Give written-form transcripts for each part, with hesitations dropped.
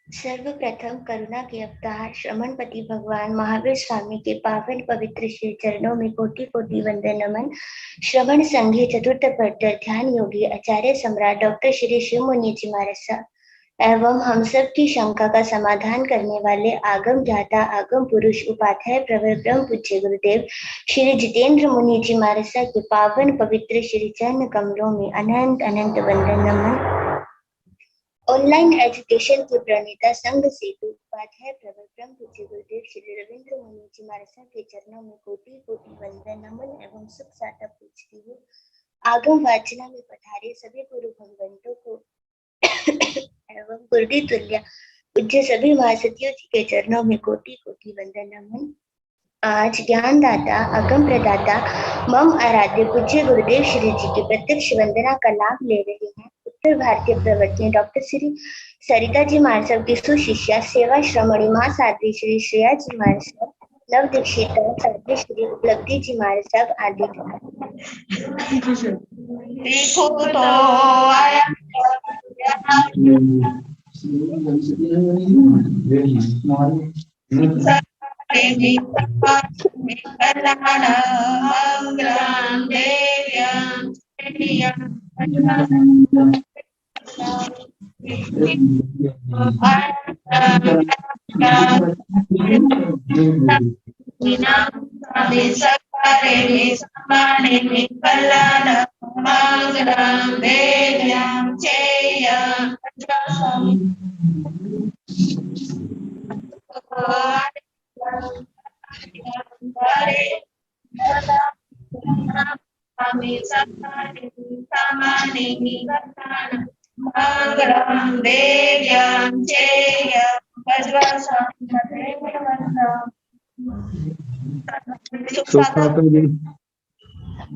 सर्वप्रथम करुणा के अवतार श्रमणपति भगवान महावीर स्वामी के पावन पवित्र श्री चरणों में कोटि कोटि वंदन नमन। श्रवण संघे चतुर्थ पट्ट ध्यान योगी आचार्य सम्राट डॉक्टर श्री शिव मुनि जी महाराज एवं हम सब की शंका का समाधान करने वाले आगम ज्ञाता आगम पुरुष उपाध्याय प्रवर ब्रह्म पूज्य गुरुदेव श्री जितेंद्र मुनि जी महाराज के पावन पवित्र श्री चरण कमलों में अनंत अनंत वंदन नमन। ऑनलाइन एजुकेशन के प्रणेता संघ सेतु उपाध्याय प्रवर ब्रह्म पूज्य गुरुदेव श्री रविंद्र मुनि जी महाराज के चरणों में कोटि कोटि वंदन नमन एवं सुख साटा पूछती हूँ। आगम वाचना में पधारे सभी गुरु भगवंतों को एवं गुरुदी तुल्य पूज्य सभी महासतियों जी के चरणों में कोटि कोटि वंदन नमन। आज ज्ञानदाता अगम प्रदाता मम आराध्य पूज्य गुरुदेव श्री जी की प्रत्यक्ष वंदना का लाभ ले रहे हैं उत्तर भारतीय प्रवचन डॉक्टर श्री सरिता जी महाराज की सुशिष्या सेवा श्रमणी मां साध्वी श्री श्रेया जी महाराज, नव दीक्षित साध्वी श्री उपलब्धि जी महाराज आदि।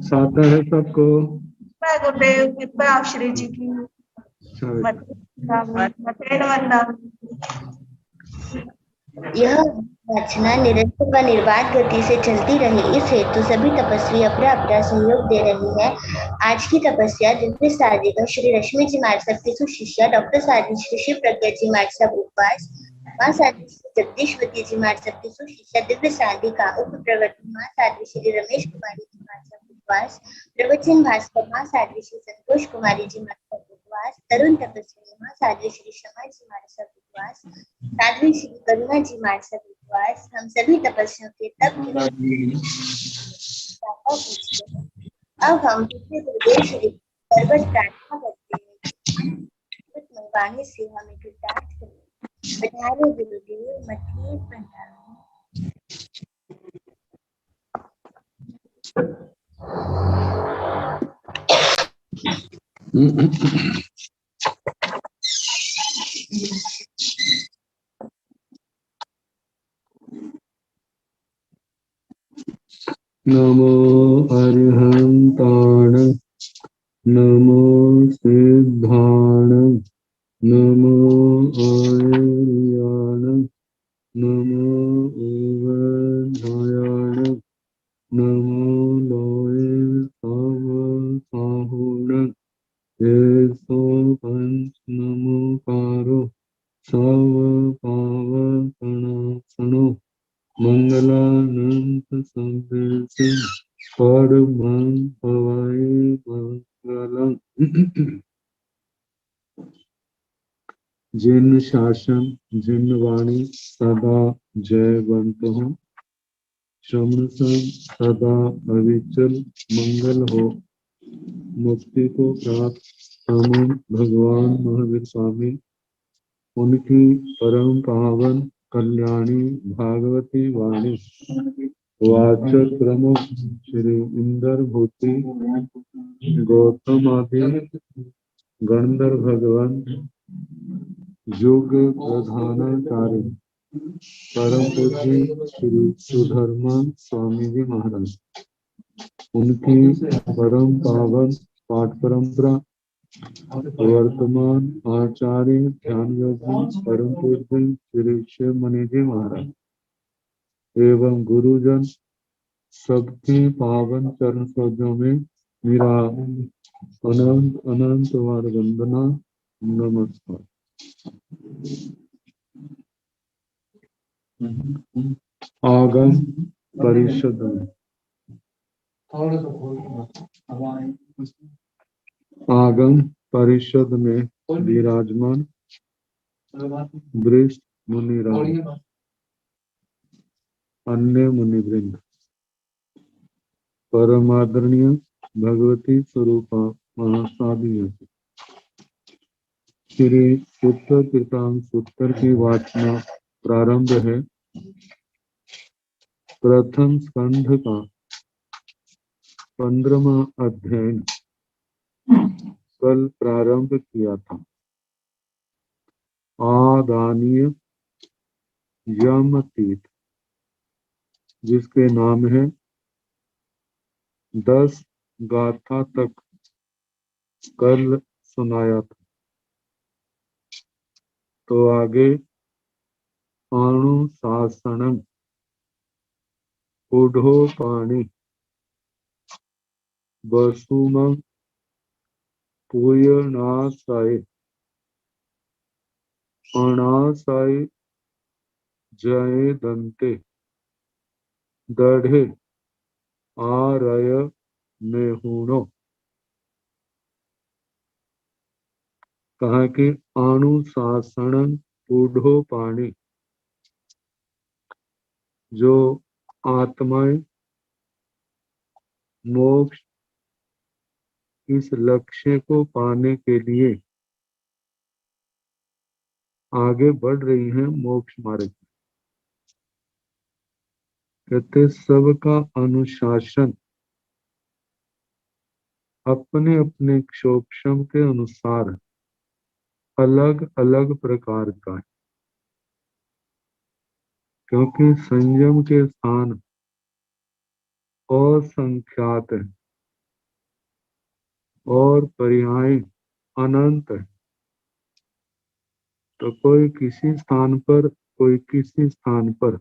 साता है सबको। गुरुदेव कृपा आप श्री जी की यह रचना निरंतर व निर्बाध गति से चलती रहे, इस हेतु सभी तपस्वी अपना अपना सहयोग दे रहे हैं। आज की तपस्या दिव्य साधिका श्री रश्मि जी महाराज की सुशिष्या डॉक्टर साधी श्री शिव प्रज्ञा जी महाराज उपवास, मां साध्वी श्री जगदीशवती जी महाराज की सुशिष्या दिव्य साधिका उप प्रवर्तन मां साध्वी श्री रमेश कुमारी जी महाराज उपवास, प्रवचन भास्कर मां साध्वी श्री संतोष कुमारी जी महाराज उपवास, तरुण तपस्वी मां साध्वी श्री शमा जी महाराज उपवास, साध्वी श्री करुणा जी महाराज उपवास, हम सभी तपस्वियों के तप अब हम गुरुदेव श्री सर्वत प्रार्थना करते हैं वाणी से हमें कृतार्थ करें। पधारे गुरुदेव मध्य प्रणाम। नमो अरिहंताण नमो सिद्धाण नमो आर्याण नमो उवधायाण नमो लोये साहुण येसो पंच नमोकारो सव पावकणासनो मंगलानंत संवेशि परमं भवाय मंगलम्। जिन शासन जिन वाणी सदा जयवंत हो, श्रवण सदा अविचल मंगल हो। मुक्ति को प्राप्त हम भगवान महावीर स्वामी, उनकी परम पावन कल्याणी भागवती वाणी वाचक प्रमुख श्री इंदर भूति गौतम आदि गंधर्व भगवान युग प्रधानाचार्य परम पूज्य श्री सुधर्मा स्वामी जी महाराज, उनकी परम पावन पाठ परंपरा वर्तमान आचार्य ध्यान योगी परम पूज्य श्री शिव मुनि जी महाराज एवं गुरुजन सबकी पावन चरण सरोजों में मेरा अनंत अनंत वार वंदना नमस्कार। आगम परिषद में, आगम परिषद में विराजमान वरिष्ठ मुनिराज, अन्य मुनिवृंद, परमादरणीय भगवती स्वरूपा महासाधु श्री उत्तर कृतांश सूत्र की वाचना प्रारंभ है। प्रथम स्कंध का 15वां अध्याय कल प्रारंभ किया था। आदानीय यमतीत, जिसके नाम है 10 गाथा तक कल सुनाया था। तो आगे अनुशासनम उढोपाणि वसुमं पूयणासाय अणासाय जये दंते दढ़े आरय मेहुणो। कहा कि अनुशासनम उढोपाणि, जो आत्माएं मोक्ष इस लक्ष्य को पाने के लिए आगे बढ़ रही हैं मोक्ष मार्ग में, कहते सबका अनुशासन अपने अपने क्षोभक्षम के अनुसार अलग अलग प्रकार का है। क्योंकि संयम के स्थान असंख्यात है और पर्याय अनंत है। तो कोई किसी स्थान पर, कोई किसी स्थान पर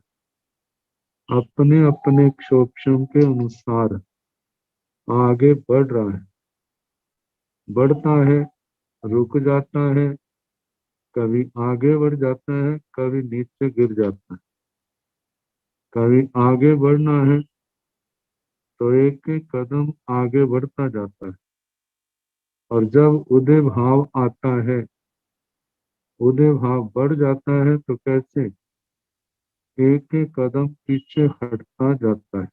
अपने अपने क्षोभक्षम के अनुसार आगे बढ़ रहा है, बढ़ता है, रुक जाता है, कभी आगे बढ़ जाता है, कभी नीचे गिर जाता है। कभी आगे बढ़ना है तो एक एक कदम आगे बढ़ता जाता है, और जब उदय भाव आता है, उदय भाव बढ़ जाता है, तो कैसे एक एक कदम पीछे हटता जाता है।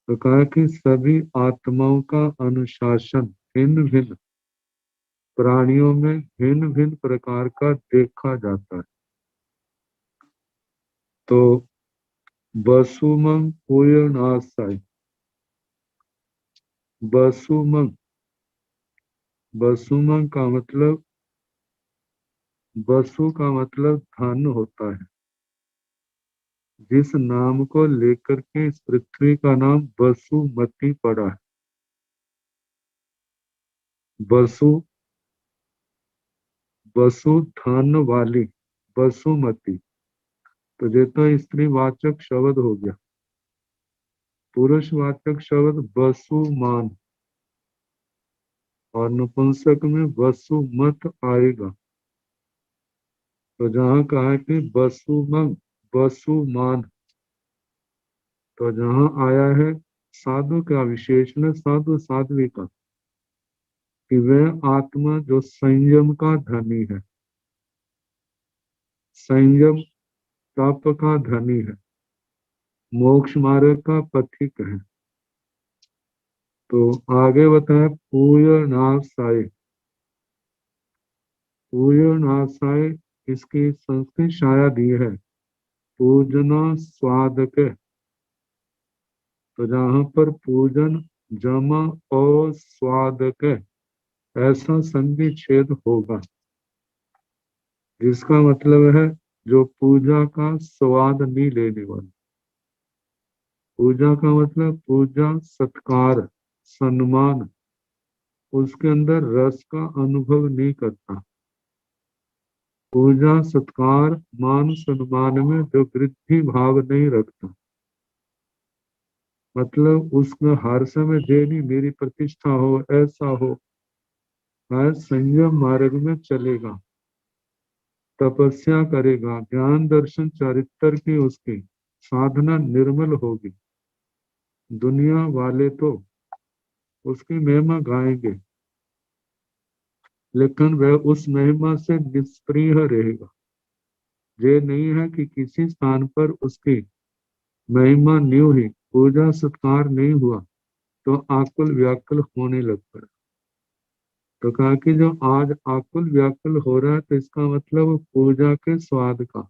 तो कहा कि सभी आत्माओं का अनुशासन भिन्न भिन्न प्राणियों में भिन्न भिन्न प्रकार का देखा जाता है। तो वसुमं पूयणासाय, वसुमं, वसुमं का मतलब, वसु का मतलब धन होता है। जिस नाम को लेकर के इस पृथ्वी का नाम वसुमती पड़ा है। वसु, वसु धन वाली, वसुमती, तो ये तो स्त्रीवाचक शब्द हो गया। पुरुषवाचक शब्द वसुमान, और नपुंसक में वसुमत आएगा। तो जहाँ कहा कि वसुमंग, वसुमान, तो जहाँ आया है साधु का विशेषण, साधु साध्वी का, कि वह आत्मा जो संयम का धनी है, संयम तप का धनी है, मोक्ष मार्ग का पथिक है। तो आगे बताए पूयणासाय, पूयणासाय इसकी संस्कृत छाया दी है पूजना स्वादक। तो जहाँ पर पूजन जमा और स्वादक ऐसा संधि छेद होगा, जिसका मतलब है जो पूजा का स्वाद नहीं लेने वाला। पूजा का मतलब पूजा, सत्कार, सम्मान, उसके अंदर रस का अनुभव नहीं करता। पूजा, सत्कार, मान सम्मान में जो वृद्धि भाव नहीं रखता, मतलब उसमें हर समय देनी मेरी प्रतिष्ठा हो, ऐसा हो, संयम मार्ग में चलेगा। तपस्या करेगा, ज्ञान दर्शन चरित्र की उसकी साधना निर्मल होगी। दुनिया वाले तो उसकी महिमा गाएंगे, लेकिन वह उस महिमा से निष्प्रिय रहेगा। ये नहीं है कि किसी स्थान पर उसकी महिमा नहीं हुई, पूजा सत्कार नहीं हुआ तो आकुल व्याकुल होने लग पड़ा। तो कहा कि जो आज आकुल व्याकुल हो रहा है, तो इसका मतलब पूजा के स्वाद का,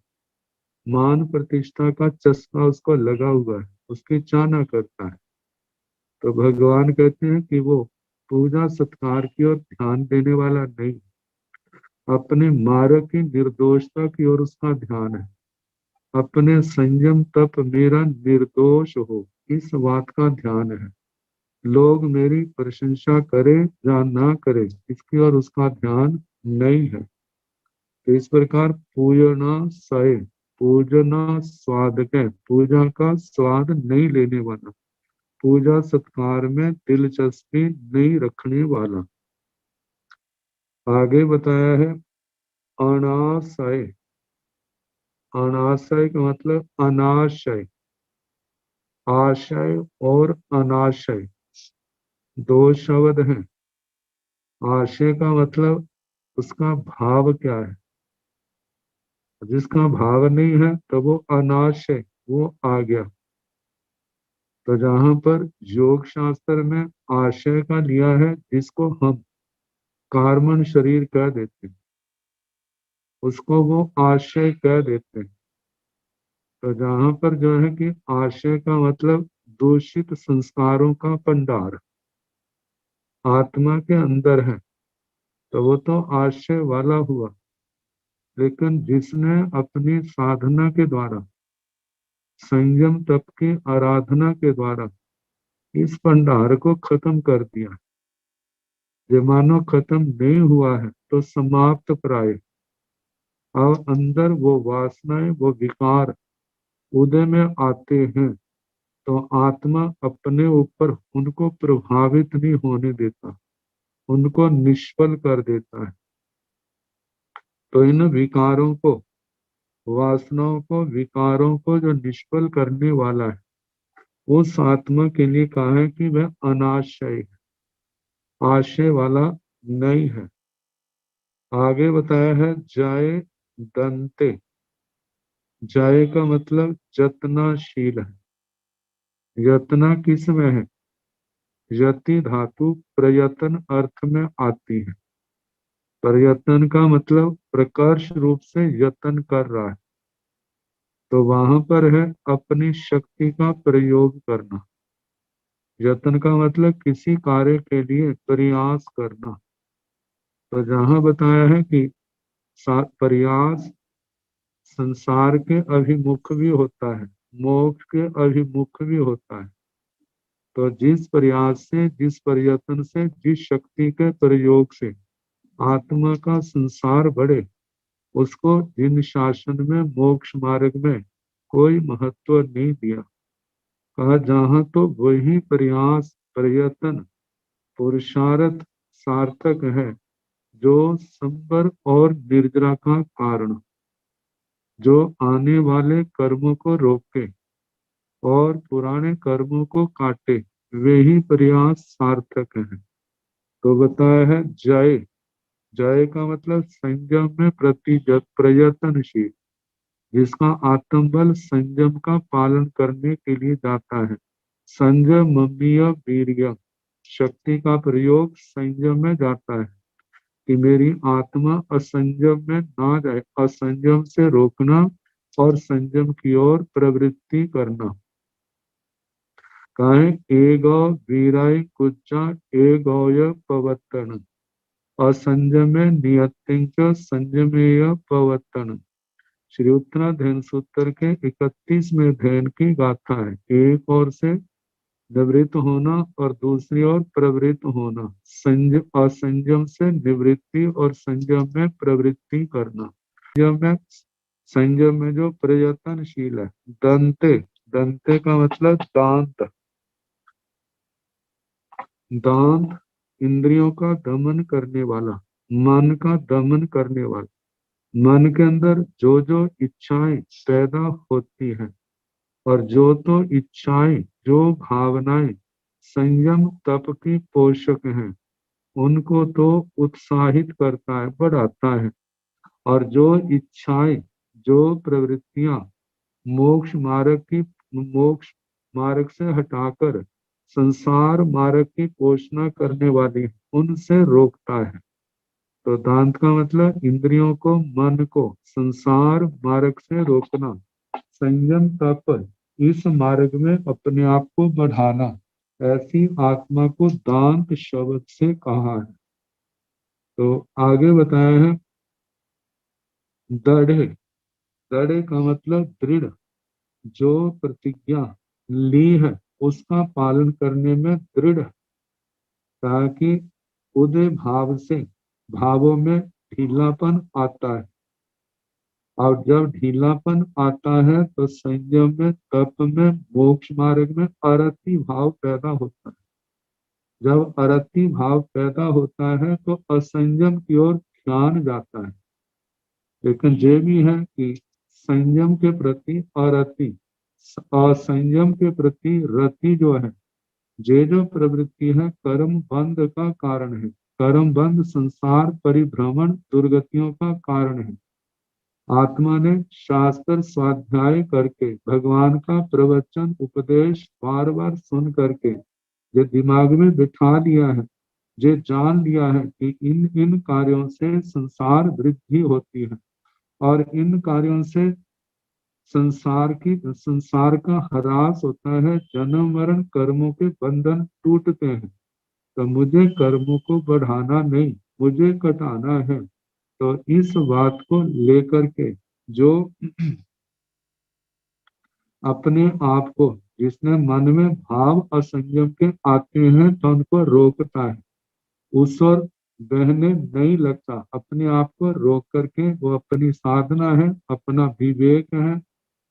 मान प्रतिष्ठा का चस्का उसको लगा हुआ है, उसकी चाहना करता है। तो भगवान कहते हैं कि वो पूजा सत्कार की ओर ध्यान देने वाला नहीं, अपने मार्ग की निर्दोषता की ओर उसका ध्यान है। अपने संयम तप मेरा निर्दोष हो, इस बात का ध्यान है। लोग मेरी प्रशंसा करे या ना करे, इसकी ओर उसका ध्यान नहीं है। तो इस प्रकार पूजना सय, पूजना स्वादक है, पूजा का स्वाद नहीं लेने वाला, पूजा सत्कार में दिलचस्पी नहीं रखने वाला। आगे बताया है अनाशय। अनाशय का मतलब अनाशय, आशय और अनाशय दो शब्द हैं। आशय का मतलब उसका भाव क्या है, जिसका भाव नहीं है तो वो अनाशय, वो आ गया। तो जहां पर योग शास्त्र में आशय का लिया है, जिसको हम कार्बन शरीर कह देते हैं, उसको वो आशय कह देते हैं। तो जहां पर जो है कि आशय का मतलब दूषित संस्कारों का भंडार आत्मा के अंदर है, तो वो तो आशय वाला हुआ। लेकिन जिसने अपनी साधना के द्वारा, संयम तप की आराधना के द्वारा इस भंडार को खत्म कर दिया, ये मानो खत्म नहीं हुआ है तो समाप्त प्राय, अब अंदर वो वासनाएं, वो विकार उदय में आते हैं, तो आत्मा अपने ऊपर उनको प्रभावित नहीं होने देता, उनको निष्फल कर देता है। तो इन विकारों को, वासनाओं को, विकारों को जो निष्फल करने वाला है, उस आत्मा के लिए कहा है कि वह अनाशय है, आशय वाला नहीं है। आगे बताया है जय दंते। जय का मतलब जतनाशील है। यतना किस में है? यति धातु प्रयत्न अर्थ में आती है। प्रयत्न का मतलब प्रकर्ष रूप से यत्न कर रहा है, तो वहां पर है अपनी शक्ति का प्रयोग करना। यत्न का मतलब किसी कार्य के लिए प्रयास करना। तो जहां बताया है कि प्रयास संसार के अभिमुख भी होता है, मोक्ष के अभिमुख भी होता है। तो जिस प्रयास से, जिस प्रयत्न से, जिस शक्ति के प्रयोग से आत्मा का संसार बढ़े, उसको जिन शासन में, मोक्ष मार्ग में कोई महत्व नहीं दिया। कहा जहां तो वही प्रयास, प्रयत्न, पुरुषार्थ सार्थक है जो संबर और निर्जरा का कारण, जो आने वाले कर्मों को रोके और पुराने कर्मों को काटे, वे ही प्रयास सार्थक है। तो बताया है जय। जय का मतलब संयम में प्रयत्नशील, जिसका आत्मबल संयम का पालन करने के लिए जाता है। संयम ममीय वीर्य, शक्ति का प्रयोग संयम में जाता है कि मेरी आत्मा असंयम में ना जाए, असंयम से रोकना और संयम की ओर प्रवृत्ति करना। कहे एगो वीराय कुचा एगोय पवत्तन, असंयम नियतिंच संयमेय पवत्तन। श्री उत्तराध्ययन सूत्र के 31वें अध्ययन की गाथा है। एक ओर से निवृत्त होना और दूसरी ओर प्रवृत्त होना, संयम असंयम से निवृत्ति और संयम में प्रवृत्ति करना। संयम में जो प्रयत्नशील है। दंते, दंते का मतलब दांत। दांत इंद्रियों का दमन करने वाला, मन का दमन करने वाला। मन के अंदर जो जो इच्छाएं पैदा होती हैं और जो तो इच्छाएं, जो भावनाएं संयम तप की पोषक हैं, उनको तो उत्साहित करता है, बढ़ाता है। और जो इच्छाएं, जो प्रवृत्तियां मोक्ष मार्ग से हटाकर संसार मार्ग की पोषणा करने वाली हैं, उनसे रोकता है। तो दांत का मतलब इंद्रियों को, मन को संसार मार्ग से रोकना, संयम तप इस मार्ग में अपने आप को बढ़ाना, ऐसी आत्मा को दांत शब्द से कहा है। तो आगे बताया है दृढ़। दृढ़ का मतलब दृढ़, जो प्रतिज्ञा ली है उसका पालन करने में दृढ़ है, ताकि उदय भाव से भावों में ढीलापन आता है। और जब ढीलापन आता है तो संयम में, तप में, मोक्ष मार्ग में अरति भाव पैदा होता है। जब अरति भाव पैदा होता है तो असंयम की ओर ध्यान जाता है। लेकिन ये भी है कि संयम के प्रति अरति, असंयम के प्रति रति जो है, ये जो प्रवृत्ति है कर्म बंध का कारण है। कर्म बंध संसार परिभ्रमण दुर्गतियों का कारण है। आत्मा ने शास्त्र स्वाध्याय करके भगवान का प्रवचन उपदेश बार बार सुन करके ये दिमाग में बिठा लिया है, ये जान लिया है कि इन इन कार्यों से संसार वृद्धि होती है और इन कार्यों से संसार का ह्रास होता है, जन्म मरण कर्मों के बंधन टूटते हैं। तो मुझे कर्मों को बढ़ाना नहीं, मुझे घटाना है। तो इस बात को लेकर के जो अपने आप को, जिसने मन में भाव असंयम के आते हैं तो उनको रोकता है, उस और बहने नहीं लगता, अपने आप को रोक करके वो अपनी साधना है, अपना विवेक है,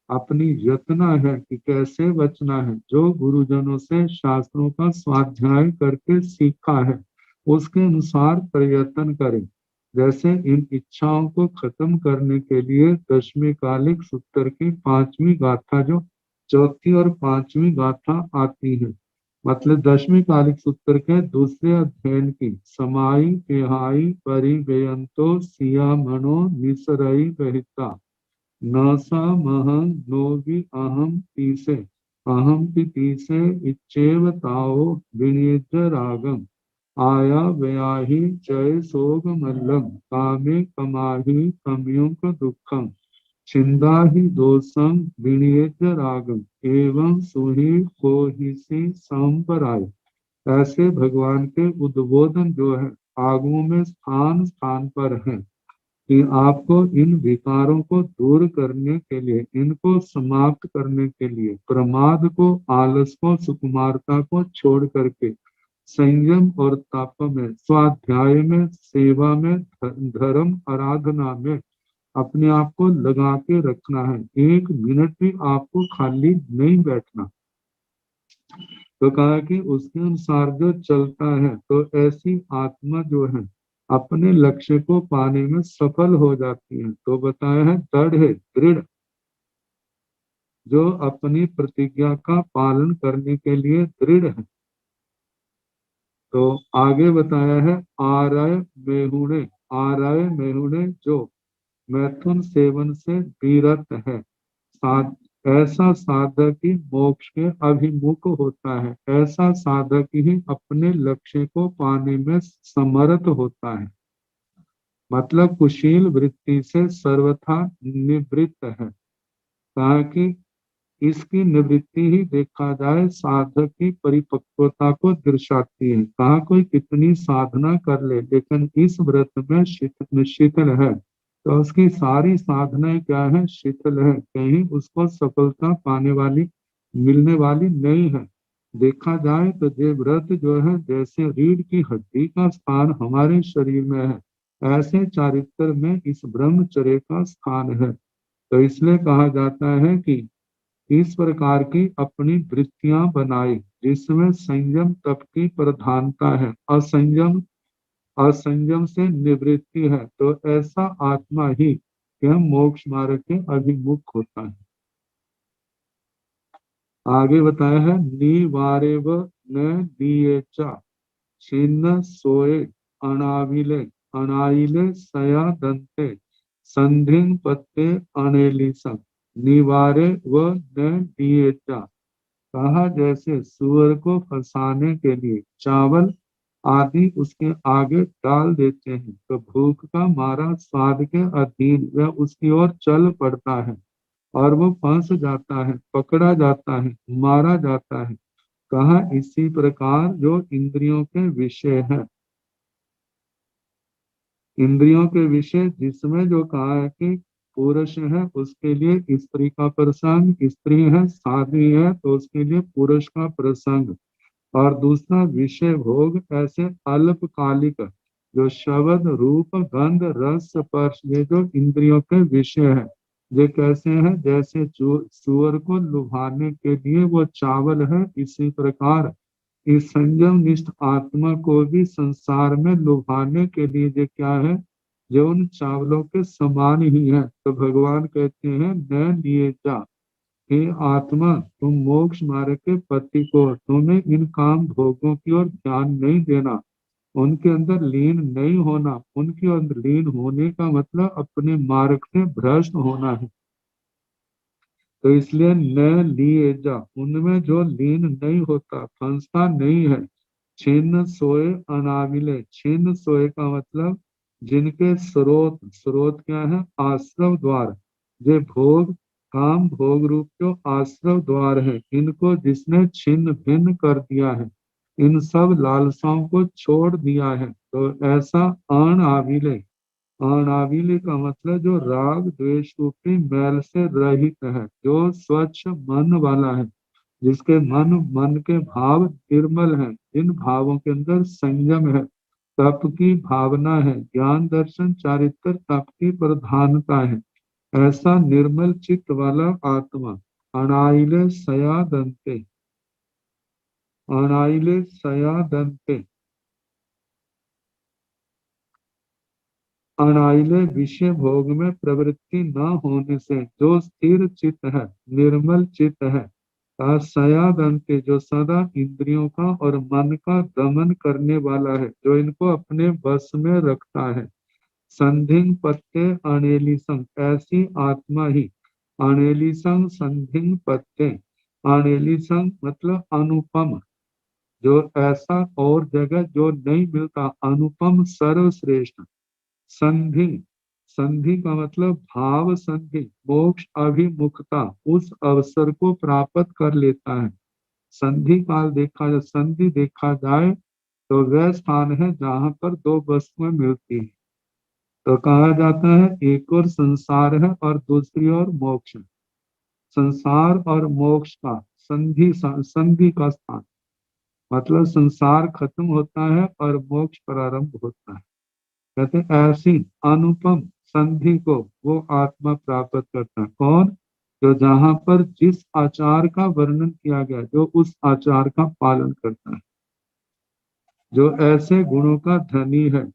अपनी यत्न है कि कैसे बचना है। जो गुरुजनों से शास्त्रों का स्वाध्याय करके सीखा है उसके अनुसार प्रयत्न करें। जैसे इन इच्छाओं को खत्म करने के लिए दशमी कालिक सूत्र की 5वीं गाथा, जो चौथी और 5वीं गाथा आती है, मतलब दशमी कालिक सूत्र के दूसरे अध्ययन की समाई तिहाई परिवेयंतो सिया मनो निसरई बहिता न सा महं नोवि अहम तीसे अहम तीसे इच्छेव ताओ विनिज रागम आया व्याहि जय सोग मल्लम कामे कमाहि कमयुक दुखम छिंदाहि दोषम विनिज रागम एवं सुहि कोहिसी संपराय। ऐसे भगवान के उद्बोधन जो है आगमों में स्थान स्थान पर हैं कि आपको इन विकारों को दूर करने के लिए, इनको समाप्त करने के लिए प्रमाद को, आलस को, सुकुमारता को छोड़ करके संयम और तप में, स्वाध्याय में, सेवा में, धर्म आराधना में अपने आप को लगा के रखना है। 1 मिनट भी आपको खाली नहीं बैठना। तो कहा कि उसके अनुसार जो चलता है तो ऐसी आत्मा जो है अपने लक्ष्य को पाने में सफल हो जाती है। तो बताया है दृढ़, जो अपनी प्रतिज्ञा का पालन करने के लिए दृढ़ है। तो आगे बताया है आरय मेहुणे जो मैथुन सेवन से विरत है। ऐसा साधक ही मोक्ष के अभिमुख होता है, ऐसा साधक ही अपने लक्ष्य को पाने में समर्थ होता है। मतलब कुशील वृत्ति से सर्वथा निवृत्त है, ताकि इसकी निवृत्ति ही देखा जाए साधक की परिपक्वता को दर्शाती है। कहा कोई कितनी साधना कर ले लेकिन इस व्रत में शिथिल है तो उसकी सारी साधनाएं क्या है, शिथिल है, कहीं उसको सफलता पाने वाली, मिलने वाली नहीं है। देखा जाए तो ये व्रत जो है जैसे रीढ़ की हड्डी का स्थान हमारे शरीर में है, ऐसे चारित्र में इस ब्रह्मचर्य का स्थान है। तो इसलिए कहा जाता है कि इस प्रकार की अपनी वृत्तियां बनाए जिसमें संयम तप की प्रधानता है, असंयम से निवृत्ति है। तो ऐसा आत्मा ही क्या मोक्ष मार्ग के अभिमुख होता है। आगे बताया है निवारेव न दिएचा छिन्न सोए अनाविले अनाइले सया दंते संधिंग पत्ते अनेलिसम निवारे व न दिएचा। कहा जैसे सुअर को फंसाने के लिए चावल आदि उसके आगे डाल देते हैं तो भूख का मारा स्वाद के अधीन वह उसकी ओर चल पड़ता है और वो फंस जाता है, पकड़ा जाता है, मारा जाता है। कहा इसी प्रकार जो इंद्रियों के विषय है, इंद्रियों के विषय जिसमें जो कहा है कि पुरुष है उसके लिए स्त्री का प्रसंग, स्त्री है साध्वी है तो उसके लिए पुरुष का प्रसंग, और दूसरा विषय भोग ऐसे अल्पकालिक जो शब्द रूप गंध रस स्पर्श ये जो इंद्रियों के विषय है ये कैसे हैं, जैसे सुअर को लुभाने के लिए वो चावल है, इसी प्रकार इस संयम निष्ठ आत्मा को भी संसार में लुभाने के लिए ये क्या है, जो उन चावलों के समान ही है। तो भगवान कहते हैं न लिए जा, हे आत्मा तुम मोक्ष मार्ग के पति को, तुम्हें इन काम भोगों की ओर ध्यान नहीं देना, उनके अंदर लीन नहीं होना। उनके अंदर लीन होने का मतलब अपने मार्ग से भ्रष्ट होना है। तो इसलिए न लिए जा, उनमें जो लीन नहीं होता, फंसता नहीं है। छिन्न सोए अनाविले, छिन्न सोए का मतलब जिनके स्रोत, स्रोत क्या है, आश्रव द्वार, जे भोग काम भोग रूप जो आश्रव द्वार है, इनको जिसने छिन्न भिन्न कर दिया है, इन सब लालसाओं को छोड़ दिया है, तो ऐसा अनाविले, अनाविले का मतलब जो राग द्वेष रूपी मैल से रहित है, जो स्वच्छ मन वाला है, जिसके मन के भाव निर्मल हैं, जिन भावों के अंदर संयम है, तप की भावना है, ज्ञान दर्शन चारित्र तप की प्रधानता है, ऐसा निर्मल चित्त वाला आत्मा अनाइले सया दंते, अनाइले सया दंते, अनाइले विषय भोग में प्रवृत्ति न होने से जो स्थिर चित्त है, निर्मल चित्त है, सयादंते जो सदा इंद्रियों का और मन का दमन करने वाला है, जो इनको अपने बस में रखता है। संधिंग पत्ते अनेलिसंग, ऐसी आत्मा ही अनेलिसंग संधिंग पत्ते, अनेलिसंग मतलब अनुपम, जो ऐसा और जगह जो नहीं मिलता, अनुपम सर्वश्रेष्ठ। संधि, संधि का मतलब भाव संधि, मोक्ष अभिमुखता, उस अवसर को प्राप्त कर लेता है। संधि काल देखा जाए, संधि देखा जाए तो वह स्थान है जहाँ पर दो वस्तुएं मिलती है। तो कहा जाता है एक और संसार है और दूसरी ओर मोक्ष है। संसार और मोक्ष का संधि, संधि का स्थान मतलब संसार खत्म होता है और मोक्ष प्रारंभ होता है। कहते हैं ऐसी अनुपम संधि को वो आत्मा प्राप्त करता है। कौन? जो जहां पर जिस आचार का वर्णन किया गया, जो उस आचार का पालन करता है, जो ऐसे गुणों का धनी है,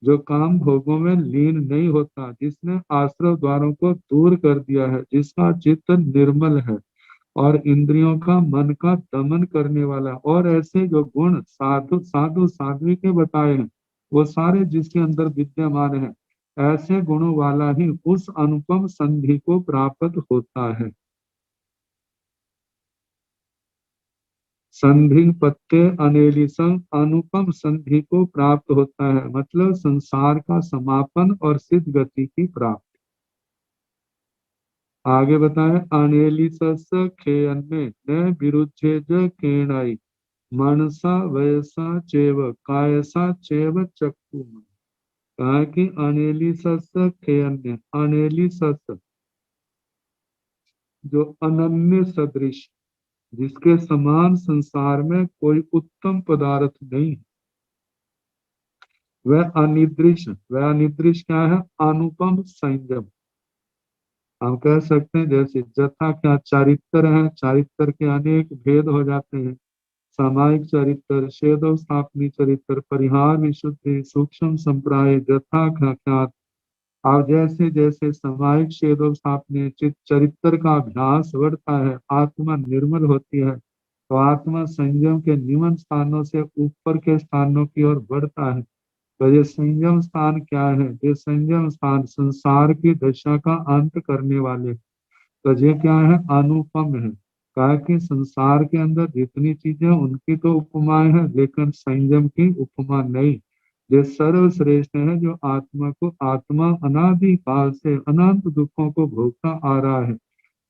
जो काम भोगों में लीन नहीं होता, जिसने आश्रव द्वारों को दूर कर दिया है, जिसका चित्त निर्मल है और इंद्रियों का मन का दमन करने वाला, और ऐसे जो गुण साधु साधु साध्वी के बताए हैं वो सारे जिसके अंदर विद्यमान है, ऐसे गुणों वाला ही उस अनुपम संधि को प्राप्त होता है। संधि पत्ते अनेलिसं, अनुपम संधि को प्राप्त होता है मतलब संसार का समापन और सिद्ध गति की प्राप्ति। आगे बताए अनेलिसस खेयन्ने न विरुद्धे ज केणाई मनसा वयसा चेव कायसा चेव चक्षु। कहा कि अनेलिसस खेयन्ने, अनेलिसस जो अनन्य सदृश, जिसके समान संसार में कोई उत्तम पदार्थ नहीं, वह अनिदृश, वह अनिदृश क्या है, अनुपम संयम। हम कह सकते हैं जैसे जथा क्या चारित्र है, चारित्र के अनेक भेद हो जाते हैं, सामायिक चरित्र, शेदव स्थापनी चरित्र, परिहार विशुद्धि, सूक्ष्म संप्राय, जथा ख्यात, अब जैसे जैसे सामायिक क्षेत्रों चरित्र का अभ्यास बढ़ता है, आत्मा निर्मल होती है, तो आत्मा संयम के निम्न स्थानों से ऊपर के स्थानों की ओर बढ़ता है। तो ये संयम स्थान क्या है? ये संयम स्थान संसार की दशा का अंत करने वाले, तो ये क्या है? अनुपम है। कहा कि संसार के अंदर जितनी चीजें उनकी तो उपमाएं हैं, लेकिन संयम की उपमा नहीं। ये सर्वश्रेष्ठ है, जो आत्मा अनादि काल से अनंत दुखों को भोगता आ रहा है,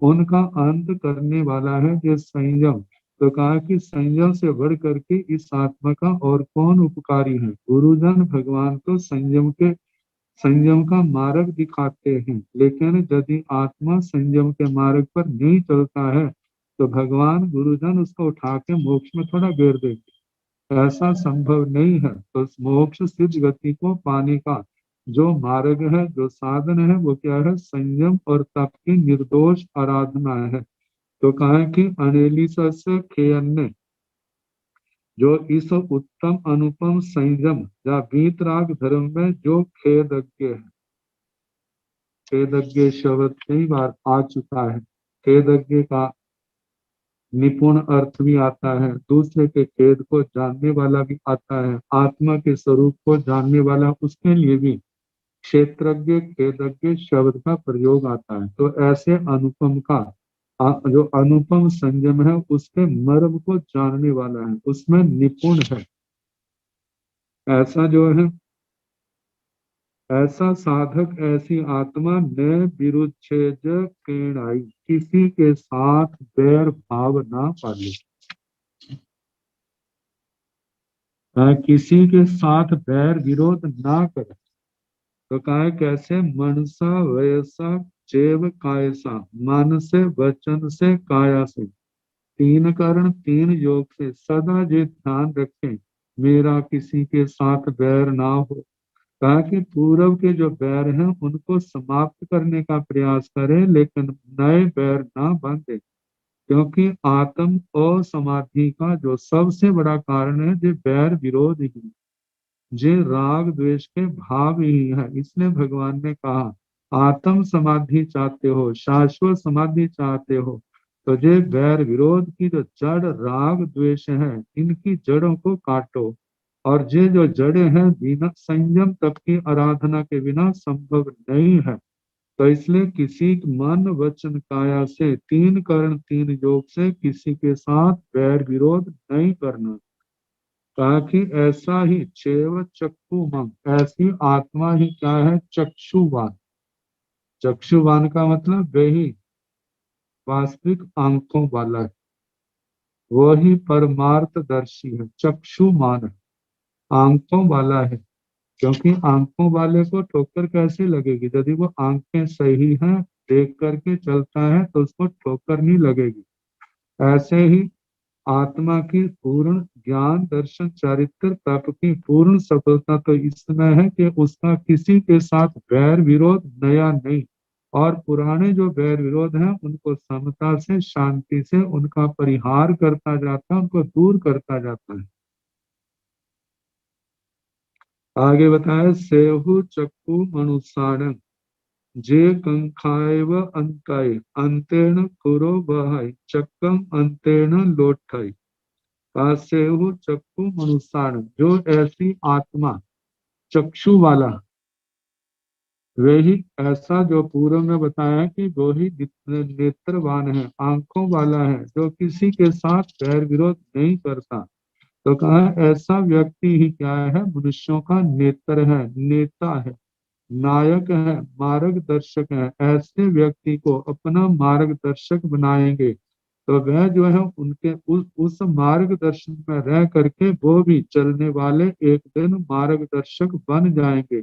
उनका अंत करने वाला है ये संयम। तो कहा कि संयम से बढ़ करके इस आत्मा का और कौन उपकारी है? गुरुजन भगवान तो संयम का मार्ग दिखाते हैं, लेकिन यदि आत्मा संयम के मार्ग पर नहीं चलता है, तो भगवान गुरुजन उसको उठा के मोक्ष में थोड़ा गिर देंगे। ऐसा संभव नहीं है। तो मोक्ष सिद्ध गति को पाने का जो मार्ग है, जो साधन है, वो क्या है? संयम और तप की निर्दोष आराधना है। तो कहा है कि अनेलिसस खेयन्ने, जो इस उत्तम अनुपम संयम या वीतराग धर्म में जो खेदज्ञ है। खेदज्ञ शब्द कई बार आ चुका है। खेदज्ञ का निपुण अर्थ भी आता है, दूसरे के खेद को जानने वाला भी आता है, आत्मा के स्वरूप को जानने वाला, उसके लिए भी क्षेत्रज्ञ खेदज्ञ शब्द का प्रयोग आता है। तो ऐसे अनुपम का जो अनुपम संयम है, उसके मर्म को जानने वाला है, उसमें निपुण है, ऐसा जो है, ऐसा साधक, ऐसी आत्मा न विरुच्छेद केणाई, किसी के साथ बैर भाव ना पाले। किसी के साथ बैर विरोध ना करे। तो कहा है कैसे? मनसा वयसा चैव कायसा, मन से, वचन से, काया से, तीन करण तीन योग से सदा ये ध्यान रखें, मेरा किसी के साथ बैर ना हो। कहा कि पूर्व के जो बैर हैं उनको समाप्त करने का प्रयास करें, लेकिन नए बैर ना बांधे, क्योंकि आत्म और समाधि का जो सबसे बड़ा कारण है, ये बैर विरोध ही, ये राग द्वेष के भाव ही है। इसलिए भगवान ने कहा आत्म समाधि चाहते हो, शाश्वत समाधि चाहते हो, तो ये बैर विरोध की जो जड़ राग द्वेष है, इनकी जड़ों को काटो। और ये जो जड़ें हैं, बिना संयम तप की आराधना के बिना संभव नहीं है। तो इसलिए किसी मन वचन काया से, तीन कर्ण तीन योग से किसी के साथ बैर विरोध नहीं करना। कहा कि ऐसा ही चैव चक्षु मम, ऐसी आत्मा ही क्या है? चक्षुवान। चक्षुवान का मतलब वही वास्तविक आंखों वाला है, वही परमार्थदर्शी है। चक्षुमान आंखों वाला है, क्योंकि आंखों वाले को ठोकर कैसे लगेगी? यदि वो आंखें सही हैं, देख करके चलता है, तो उसको ठोकर नहीं लगेगी। ऐसे ही आत्मा की पूर्ण ज्ञान दर्शन चारित्र तप की पूर्ण सफलता तो इसमें है कि उसका किसी के साथ बैर विरोध नया नहीं, और पुराने जो बैर विरोध हैं उनको समता से, शांति से उनका परिहार करता जाता है, उनको दूर करता जाता है। आगे बताया सेहु चक्कु मनुष्याण, जे कंखाएव अंताय, अंतेन कुरो बहाय, चक्कम अंतेन लोठाय। सेहु चक्षु मनुष्याण, जो ऐसी आत्मा चक्षु वाला, वही ऐसा जो पूर्व में बताया कि वो ही नेत्रवान है, आंखों वाला है, जो किसी के साथ बैर विरोध नहीं करता। तो कहा ऐसा व्यक्ति ही क्या है? मनुष्यों का नेत्र है, नेता है, नायक है, मार्गदर्शक है। ऐसे व्यक्ति को अपना मार्गदर्शक बनाएंगे, तो वह जो है उनके उस मार्गदर्शन में रह करके वो भी चलने वाले एक दिन मार्गदर्शक बन जाएंगे,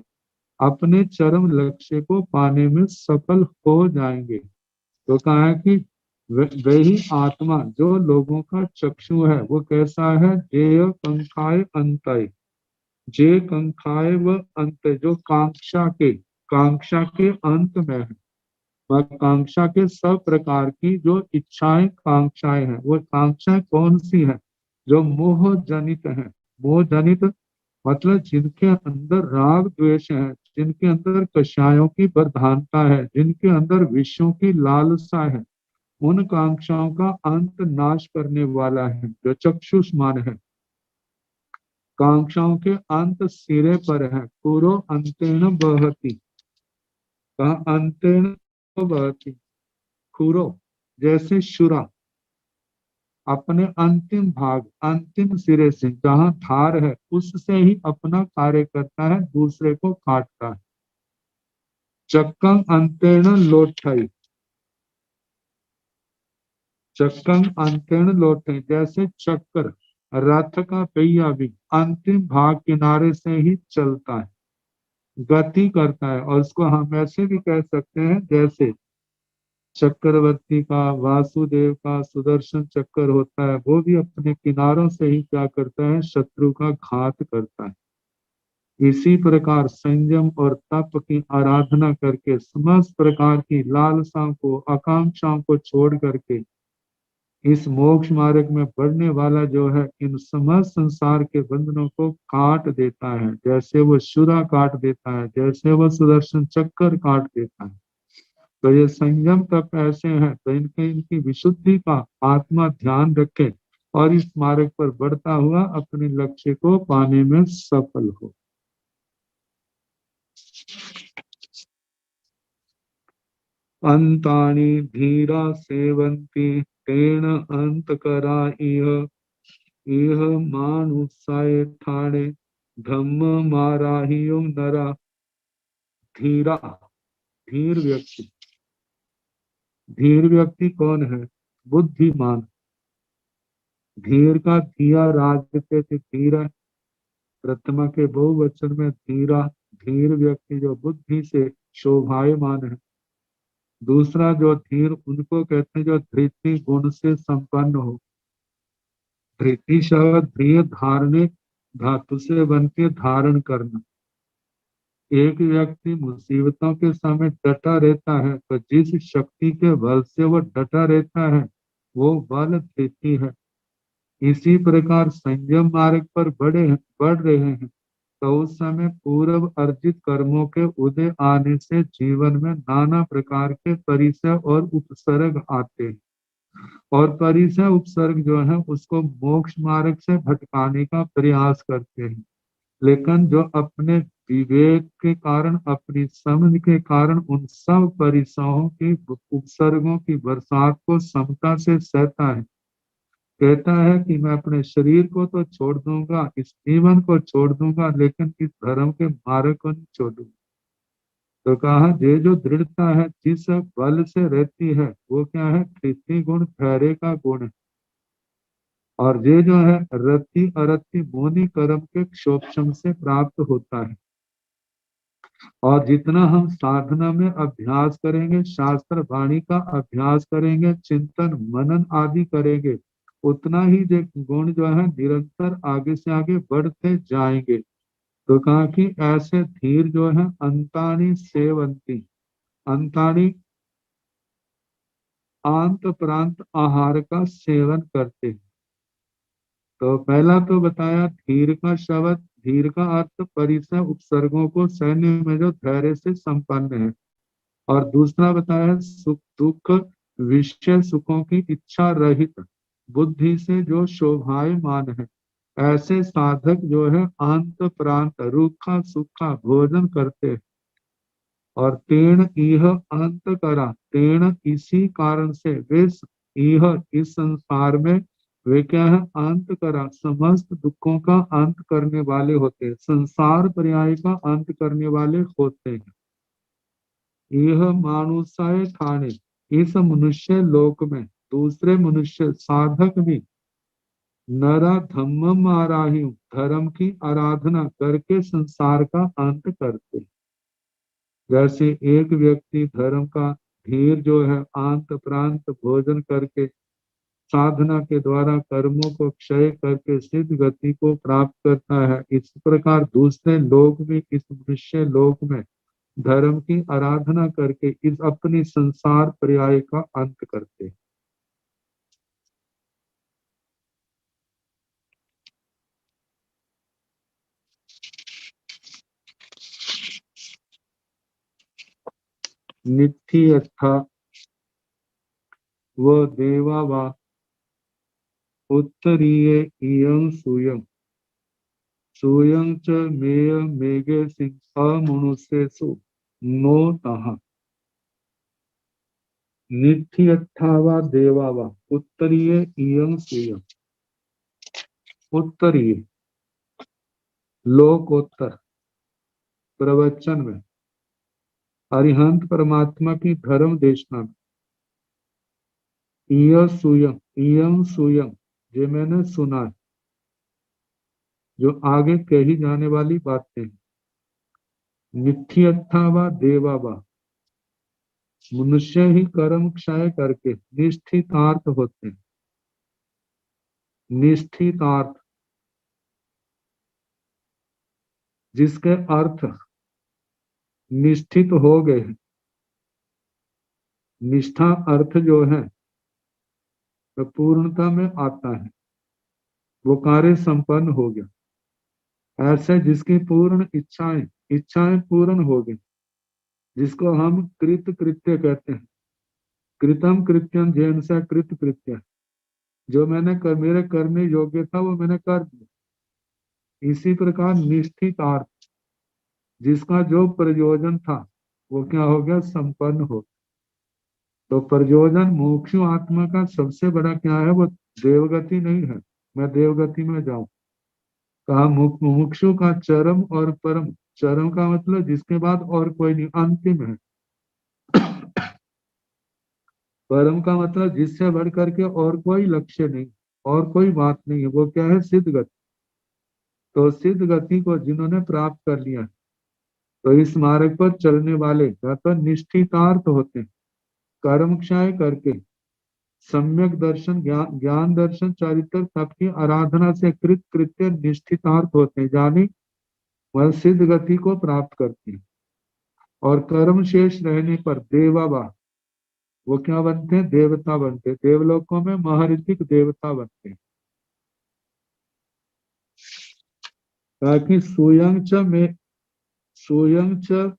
अपने चरम लक्ष्य को पाने में सफल हो जाएंगे। तो कहा है कि वही आत्मा जो लोगों का चक्षु है, वो कैसा है? जेय कंखाय अंतय, जे कंखाय व अंत, जो कांक्षा के अंत में है। वह कांक्षा के सब प्रकार की जो इच्छाएं कांक्षाएं हैं, वो कांक्षाएं कौन सी है? जो मोह जनित है। मोह जनित मतलब जिनके अंदर राग द्वेष है, जिनके अंदर कषायों की प्रधानता है, जिनके अंदर विषयों की लालसा है, उन कांक्षाओं का अंत नाश करने वाला है जो चक्षुष्मान है। कांक्षाओं के अंत सिरे पर है। पूरो अंतेन बहति, कहा अंतेन बहति। खुरो जैसे शुरा अपने अंतिम भाग, अंतिम सिरे से जहां धार है उससे ही अपना कार्य करता है, दूसरे को काटता है। चक्कम अंतेन लोटई, चक्कम अंतेन लोटई जैसे चक्कर रथ का पहिया भी अंतिम भाग किनारे से ही चलता है, गति करता है। और उसको हम ऐसे भी कह सकते हैं जैसे चक्रवर्ती का, वासुदेव का सुदर्शन चक्कर होता है, वो भी अपने किनारों से ही क्या करता है, शत्रु का घात करता है। इसी प्रकार संयम और तप की आराधना करके समस्त प्रकार की लालसाओं को, आकांक्षाओं को छोड़ करके इस मोक्ष मार्ग में बढ़ने वाला जो है, इन समस्त संसार के बंधनों को काट देता है, जैसे वो शुरा काट देता है, जैसे वो सुदर्शन चक्कर काट देता है। तो ये संयम तप ऐसे हैं, तो इनकी विशुद्धि का आत्मा ध्यान रखे और इस मार्ग पर बढ़ता हुआ अपने लक्ष्य को पाने में सफल हो। अंतानि धीरा सेवन्ति तेन अंतकरा इह, इह मानुषाय ठाणे धम्म माराहियो नरा। धीरा, धीर व्यक्ति। धीर व्यक्ति कौन है? बुद्धिमान। धीर का धिया राजते थे, धीरा प्रथमा के बहुवचन में धीरा, धीर व्यक्ति जो बुद्धि से शोभायमान है। दूसरा जो धीर उनको कहते हैं जो धृति गुण से संपन्न हो। धृति शब्द धीर धारणे धातु से बनके धारण करना। एक व्यक्ति मुसीबतों के समय डटा रहता है, तो जिस शक्ति के बल से वो डटा रहता है वो बल धृति है। इसी प्रकार संयम मार्ग पर बढ़ रहे हैं, तो उस समय पूर्व अर्जित कर्मों के उदय आने से जीवन में नाना प्रकार के परिसर और उपसर्ग आते हैं। और परिसर उपसर्ग जो है उसको मोक्ष मार्ग से भटकाने का प्रयास करते हैं। लेकिन जो अपने विवेक के कारण, अपनी समझ के कारण उन सब परिसरों की, उपसर्गों की बरसात को समता से सहता है, कहता है कि मैं अपने शरीर को तो छोड़ दूंगा, इस जीवन को छोड़ दूंगा, लेकिन इस धर्म के मार्ग को नहीं छोड़ूंगा। तो कहा ये जो दृढ़ता है जिस बल से रहती है वो क्या है? धृति गुण, धैर्य का गुण है। और ये जो है रति अरति मोनि कर्म के क्षोभम से प्राप्त होता है। और जितना हम साधना में अभ्यास करेंगे, शास्त्र वाणी का अभ्यास करेंगे, चिंतन मनन आदि करेंगे, उतना ही गुण जो है निरंतर आगे से आगे बढ़ते जाएंगे। तो कहा कि ऐसे धीर जो है अंतानी सेवंती, अंतानी आंत प्रांत आहार का सेवन करते हैं। तो पहला तो बताया धीर का शब्द, धीर का अर्थ परिसर उपसर्गों को सैन्य में जो धैर्य से संपन्न है। और दूसरा बताया सुख दुख विषय सुखों की इच्छा रहित बुद्धि से जो शोभायमान है। ऐसे साधक जो है अंत प्रांत रूखा सूखा भोजन करते हैं। और तेण यह अंत करा, तेण इसी कारण से वे यह इस संसार में वे क्या है? अंत करा, समस्त दुखों का अंत करने वाले होते हैं, संसार पर्याय का अंत करने वाले होते हैं। यह मानुषाय ठाणे, इस मनुष्य लोक में दूसरे मनुष्य साधक भी नरा धम्म आराह्यु, धर्म की आराधना करके संसार का अंत करते। जैसे एक व्यक्ति धर्म का धीर जो है अंत प्रांत भोजन करके साधना के द्वारा कर्मों को क्षय करके सिद्ध गति को प्राप्त करता है, इस प्रकार दूसरे लोग भी इस मनुष्य लोक में धर्म की आराधना करके इस अपनी संसार पर्याय का अंत करते हैं। नित्यथा व देवा वा उत्तरीय इयं सूयं सूयं च मेय मेघे सिंह अमनुष्येषु नो तः नित्यथा वा देवा वा उत्तरीय इयं सूयं उत्तरीय लोकोत्तर प्रवचन में अरिहंत परमात्मा की धर्म देशना में इयं सूयं जो मैंने सुना है, जो आगे कही जाने वाली बातें हैं। नित्यथा वा देवा वा मनुष्य ही कर्म क्षय करके निष्ठितार्थ होते हैं। निष्ठितार्थ जिसके अर्थ निष्ठित हो गए हैं। निष्ठा अर्थ जो है तो पूर्णता में आता है, वो कार्य संपन्न हो गया। ऐसे जिसकी पूर्ण इच्छाएं पूर्ण हो गई, जिसको हम कृत कृत्य कहते हैं। कृतम कृत्यम जैन से कृत कृत्य, जो मैंने मेरे करने योग्य था वो मैंने कर दिया। इसी प्रकार निष्ठितार्थ जिसका जो प्रयोजन था वो क्या हो गया, संपन्न हो। तो प्रयोजन मोक्षु आत्मा का सबसे बड़ा क्या है, वो देवगति नहीं है, मैं देवगति में जाऊं। कहा मुमुक्षु का चरम और परम, चरम का मतलब जिसके बाद और कोई नहीं, अंतिम है। परम का मतलब जिससे बढ़ करके और कोई लक्ष्य नहीं, और कोई बात नहीं है, वो क्या है, सिद्ध गति। तो सिद्ध गति को जिन्होंने प्राप्त कर लिया, तो इस मार्ग पर चलने वाले या तो निष्ठितार्थ होते हैं, कर्म क्षय करके सम्यक दर्शन ज्ञान दर्शन चरित्र तप की आराधना से कृत कृत्य निष्ठितार्थ होते हैं, यानी वह सिद्ध गति को प्राप्त करते हैं। और कर्म शेष रहने पर देवावा, वो क्या बनते हैं, देवता बनते हैं। देवलोकों में महर्षिक देवता बनते हैं। ताकि सोयं च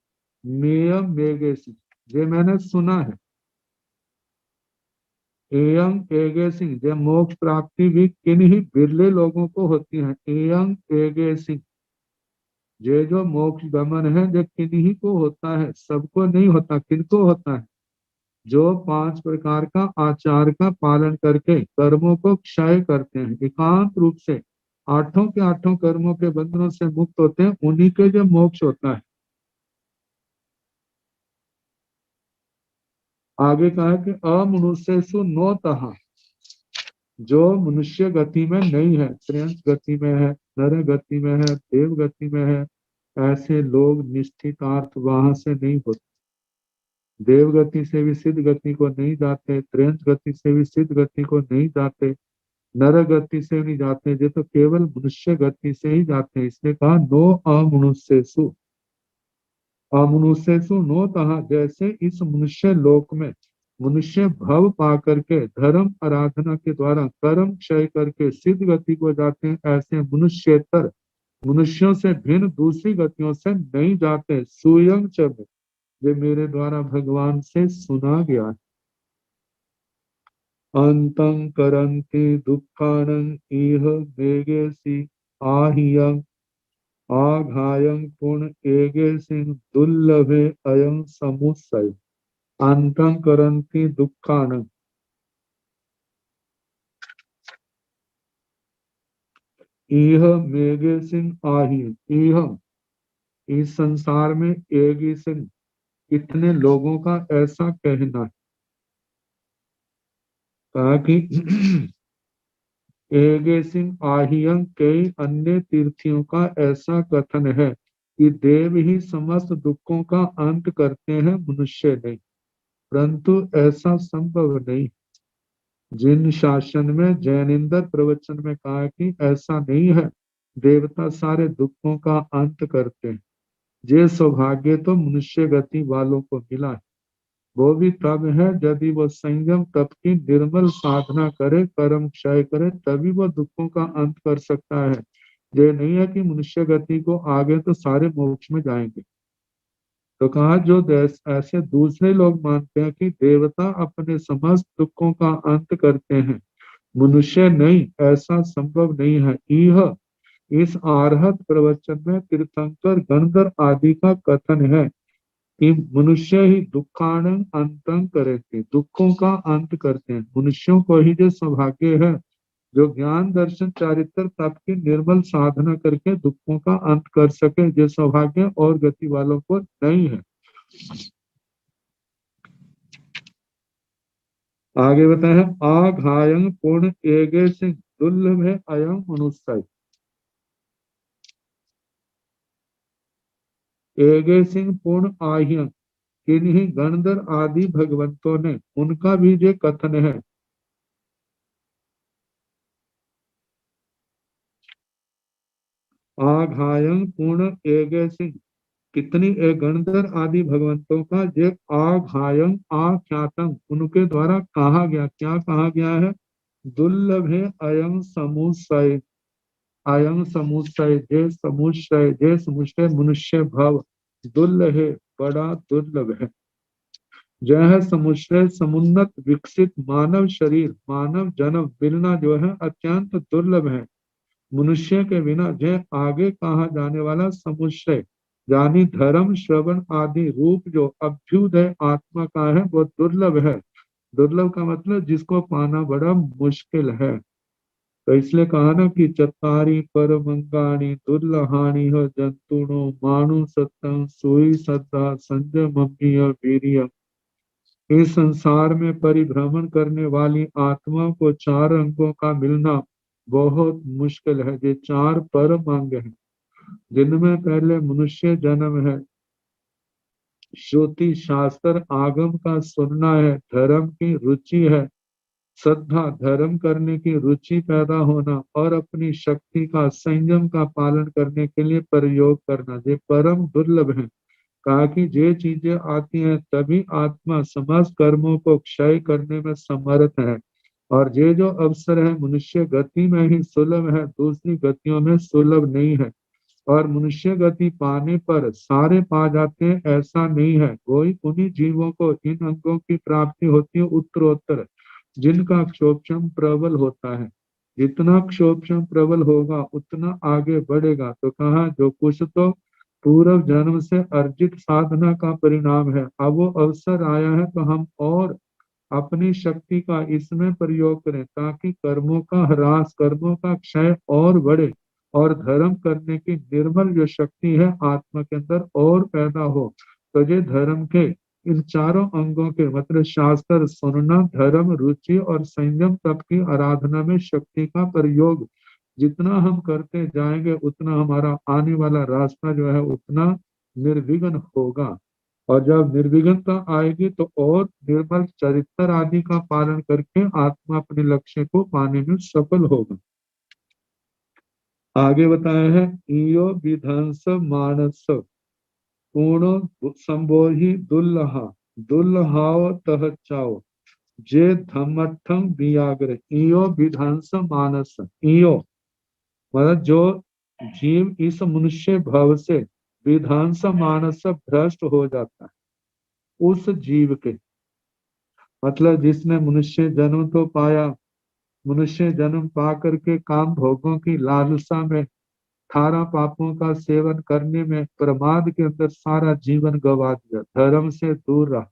मेयम मेघेसी, ये मैंने सुना है। एयं एगेसिंग, ये मोक्ष प्राप्ति भी किन्हीं बिरले लोगों को होती है। एयं एगेसिंग, ये जो मोक्ष गमन है जो किन्हीं को होता है, सबको नहीं होता। किनको होता है, जो 5 प्रकार का आचार का पालन करके कर्मों को क्षय करते हैं, एकांत रूप से आठों के आठों कर्मों के बंधनों से मुक्त होते हैं, उन्हीं के जो मोक्ष होता है। आगे कहा कि अमनुष्येषु नो तहा, जो मनुष्य गति में नहीं है, त्रयंश गति में है, नर गति में है, देव गति में है, ऐसे लोग निष्ठितार्थ वहां से नहीं होते। देव गति से भी सिद्ध गति को नहीं जाते, त्रयंश गति से भी सिद्ध गति को नहीं जाते, नर गति से नहीं जाते, ये तो केवल मनुष्य गति से ही जाते हैं। इसने कहा नो अमनुष्येषु, अमनुष्येषु नो तहा, जैसे इस मनुष्य लोक में मनुष्य भव पा करके धर्म आराधना के द्वारा कर्म क्षय करके सिद्ध गति को जाते हैं, ऐसे मनुष्यतर मनुष्यों से भिन्न दूसरी गतियों से नहीं जाते। सुयं च, ये मेरे द्वारा भगवान से सुना गया है। अंतं करन्ति दुःखानं इह वेगेसि आह्यं आघायं पुण्य एगेसिं दुर्लभे अयं समुच्चय। अंतं करन्ति दुःखानं, इह मेगेसिं आह्यं, इह इस संसार में एगेसिं कितने लोगों का ऐसा कहना है। कहा कि एगेसिंग आहियं, कई अन्य तीर्थियों का ऐसा कथन है कि देव ही समस्त दुखों का अंत करते हैं, मनुष्य नहीं। परंतु ऐसा संभव नहीं। जिन शासन में जैनिंदर प्रवचन में कहा कि ऐसा नहीं है, देवता सारे दुखों का अंत करते हैं। ये सौभाग्य तो मनुष्य गति वालों को मिला है। वो भी तब है यदि वो संयम तप की निर्मल साधना करे, कर्म क्षय करे, तभी वो दुखों का अंत कर सकता है। ये नहीं है कि मनुष्य गति को आगे तो सारे मोक्ष में जाएंगे। तो कहा जो ऐसे दूसरे लोग मानते हैं कि देवता अपने समस्त दुखों का अंत करते हैं, मनुष्य नहीं, ऐसा संभव नहीं है। यह इस आरहत प्रवचन में तीर्थंकर गंधर्व आदि का कथन है कि मनुष्य ही दुखानं अंतं करेंगे, दुखों का अंत करते हैं। मनुष्यों को ही जो सौभाग्य है जो ज्ञान दर्शन चारित्र तप की निर्मल साधना करके दुखों का अंत कर सके, जो सौभाग्य और गति वालों को नहीं है। आगे बताए हैं आघायं पूर्ण एगे सिंह दुर्लभ है अयं मनुष्य। एगे सिंह पूर्ण आह्यं, किन्हीं गणधर आदि भगवंतों ने, उनका भी जो कथन है, आघायं पूर्ण एगे सिंह, कितनी गणधर आदि भगवंतों का जे आघायं आख्यातम, उनके द्वारा कहा गया, क्या कहा गया है, दुर्लभ है अयं समुच्चय, अयं समुच्चय, जे समुच्चय मनुष्य भव, दुर्लभ है, बड़ा दुर्लभ है। यह समुच्चय समुन्नत विकसित मानव शरीर, मानव जन्म मिलना जो है अत्यंत दुर्लभ है। मनुष्य के बिना यह आगे कहा जाने वाला समुच्चय यानी धर्म श्रवण आदि रूप जो अभ्युदय आत्मा का है वो दुर्लभ है। दुर्लभ का मतलब जिसको पाना बड़ा मुश्किल है। तो इसलिए कहा ना कि चत्तारी पर मंगाणी दुर्लहानी हो जंतुणो मानु सत्तं सोई सद्धा संजय मम्मी वीरिय। इस संसार में परिभ्रमण करने वाली आत्मा को चार अंगों का मिलना बहुत मुश्किल है। ये चार परम अंग हैं जिनमें पहले मनुष्य जन्म है, श्रुति शास्त्र आगम का सुनना है, धर्म की रुचि है, श्रद्धा धर्म करने की रुचि पैदा होना, और अपनी शक्ति का संयम का पालन करने के लिए प्रयोग करना, ये परम दुर्लभ है। कहा कि ये चीजें आती हैं तभी आत्मा समस्त कर्मों को क्षय करने में समर्थ है। और ये जो अवसर है मनुष्य गति में ही सुलभ है, दूसरी गतियों में सुलभ नहीं है। और मनुष्य गति पाने पर सारे पा जाते हैं ऐसा नहीं है, वही उन्हीं जीवों को इन अंगों की प्राप्ति होती है उत्तरोत्तर, जिनका क्षोभम प्रबल होता है। जितना क्षोभम प्रबल होगा उतना आगे बढ़ेगा। तो कहा जो कुछ तो पूर्व जन्म से अर्जित साधना का परिणाम है, अब वो अवसर आया है तो हम और अपनी शक्ति का इसमें प्रयोग करें ताकि कर्मों का ह्रास, कर्मों का क्षय और बढ़े, और धर्म करने की निर्मल जो शक्ति है आत्मा के अंदर और पैदा हो। तो ये धर्म के इन चारों अंगों के मतलब शास्त्र सुनना, धर्म, रुचि और संयम तप की आराधना में शक्ति का प्रयोग जितना हम करते जाएंगे उतना हमारा आने वाला रास्ता जो है उतना निर्विघ्न होगा। और जब निर्विघ्नता आएगी तो और निर्मल चरित्र आदि का पालन करके आत्मा अपने लक्ष्य को पाने में सफल होगा। आगे बताया है इयो विध्वंस मानस पूर्ण संबोधि दुल्लहा दुल्हाओ तह चाओ जे धमठम व्याग्र। इयो विध्वंस मानस, इयो मतलब जो जीव इस मनुष्य भव से विध्वंस मानस भ्रष्ट हो जाता है, उस जीव के मतलब जिसने मनुष्य जन्म तो पाया, मनुष्य जन्म पा करके काम भोगों की लालसा में 18 पापों का सेवन करने में प्रमाद के अंदर सारा जीवन गवा दिया, धर्म से दूर रहा।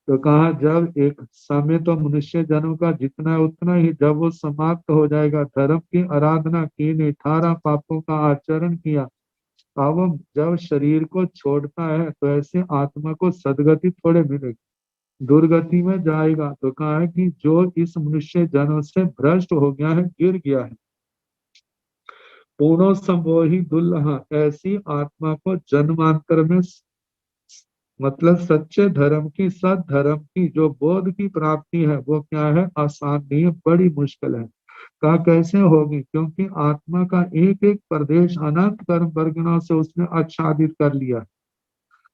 तो कहा जब एक समय तो मनुष्य जन्म का जितना है उतना ही, जब वो समाप्त हो जाएगा, धर्म की आराधना की नहीं, 18 पापों का आचरण किया, अब जब शरीर को छोड़ता है तो ऐसे आत्मा को सदगति थोड़े मिलेगी, दुर्गति में जाएगा। तो कहा है कि जो इस मनुष्य जन्म से भ्रष्ट हो गया है, गिर गया है, पूर्णो संबोहि दुल्लहा, ऐसी आत्मा को जन्मांतर में मतलब सच्चे धर्म की, सद धर्म की जो बोध की प्राप्ति है वो क्या है, आसान नहीं है, बड़ी मुश्किल है। कहा कैसे होगी, क्योंकि आत्मा का एक एक प्रदेश अनंत कर्म वर्गणों से उसने आच्छादित कर लिया।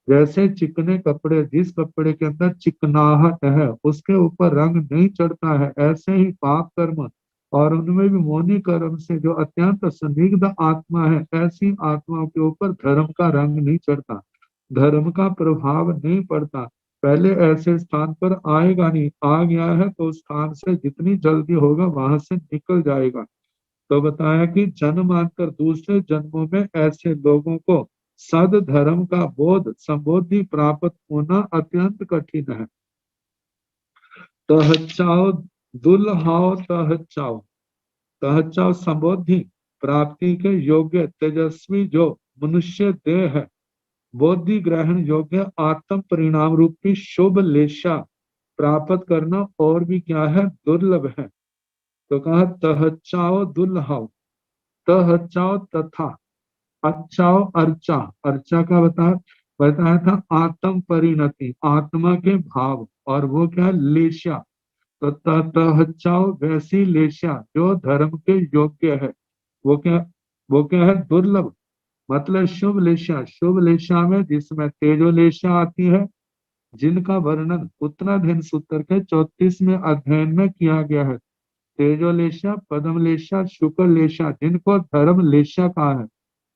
जैसे चिकने कपड़े, जिस कपड़े के अंदर चिकनाहट है उसके ऊपर रंग नहीं चढ़ता है, ऐसे ही पाप कर्म और उनमें भी मौनी कर्म से जो अत्यंत संदिग्ध आत्मा है, ऐसी आत्माओं के ऊपर धर्म का रंग नहीं चढ़ता। धर्म का प्रभाव नहीं पड़ता। पहले ऐसे स्थान पर आएगा नहीं, आ गया है तो उस स्थान से जितनी जल्दी होगा वहां से निकल जाएगा। तो बताया कि जन्म मानकर दूसरे जन्मों में ऐसे लोगों को सद धर्म का बोध संबोधि प्राप्त होना अत्यंत कठिन है। तहचाओ दुल्हाओ तहचाओ, तहचाओ संबोधि प्राप्ति के योग्य तेजस्वी जो मनुष्य देह है, बोधि ग्रहण योग्य आत्म परिणाम रूपी शुभ लेशा प्राप्त करना और भी क्या है, दुर्लभ है। तो कहा तहचाओ दुल्हाओ, तहचाओ तथा, अच्छाओ अर्चा, अर्चा का बताया था आत्म परिणति, आत्मा के भाव, और वो क्या लेशा। तो तहचाओ वैसी लेशा जो धर्म के योग्य है, वो क्या, वो क्या है, दुर्लभ। मतलब शुभ लेशा, शुभ लेशा में जिसमें तेजो लेशा आती है, जिनका वर्णन उत्तराधीन सूत्र के 34वें अध्ययन में किया गया है। तेजोलेशा, पद्मलेशा, शुक्ललेशा, जिनको धर्म लेशा कहा है।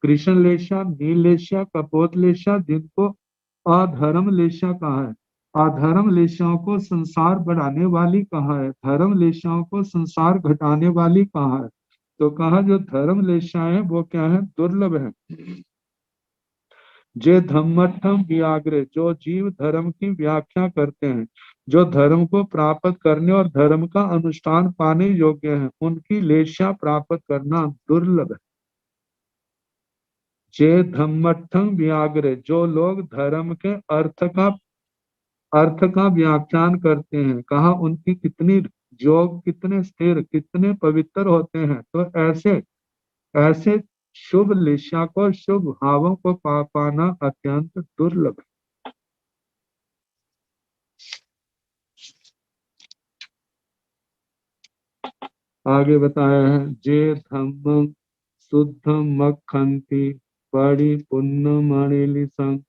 कृष्ण लेशा, नीलेशा, कपोतलेशा, जिनको अधर्म लेशा कहा है। अधर्म लेशाओं को संसार बढ़ाने वाली कहा है, धर्म लेशाओं को संसार घटाने वाली कहा है। तो कहा जो धर्म लेशाएं वो क्या है, दुर्लभ है। जे धम्मठम व्याग्रे, जो जीव धर्म की व्याख्या करते हैं, जो धर्म को प्राप्त करने और धर्म का अनुष्ठान पाने योग्य हैं, उनकी लेशा प्राप्त करना दुर्लभ है। जे धम्मठम व्याग्रे, जो लोग धर्म के अर्थ का व्याख्यान करते हैं, कहा उनकी कितनी योग, कितने स्थिर, कितने पवित्र होते हैं। तो ऐसे ऐसे शुभ लेशा को, शुभ भावों को पाना अत्यंत दुर्लभ है। आगे बताया है जे धम्मं शुद्धं मक्खन्ति परि पुन्नम अणेली संग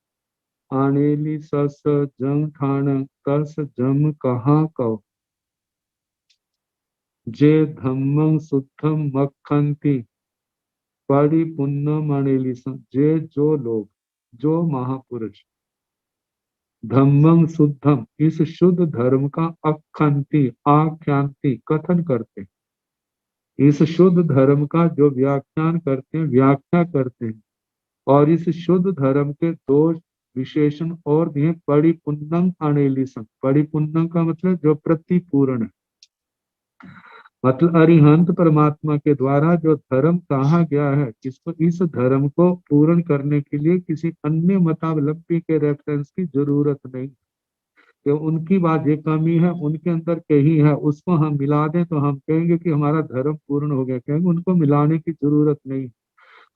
अणेली सस जंग ठाण तस जम कहा कहो। जे धम्मं शुद्धं मक्खन्ति परि पुन्नम अणेली संग, जे जो लोग, जो महापुरुष धम्मं शुद्धम, इस शुद्ध धर्म का अखंति आख्यांति कथन करते, इस शुद्ध धर्म का जो व्याख्यान करते हैं, व्याख्या करते हैं, और इस शुद्ध धर्म के दोष विशेषण और भी हैं। परिपुन्नम अनेलिसम, परिपुन्नम का मतलब जो प्रतिपूर्ण है, मतलब अरिहंत परमात्मा के द्वारा जो धर्म कहा गया है, इसको, इस धर्म को पूर्ण करने के लिए किसी अन्य मतावलंबी के रेफरेंस की जरूरत नहीं। कि उनकी बात ये कमी है, उनके अंदर कही है, उसको हम मिला दें तो हम कहेंगे कि हमारा धर्म पूर्ण हो गया। कहेंगे उनको मिलाने की जरूरत नहीं।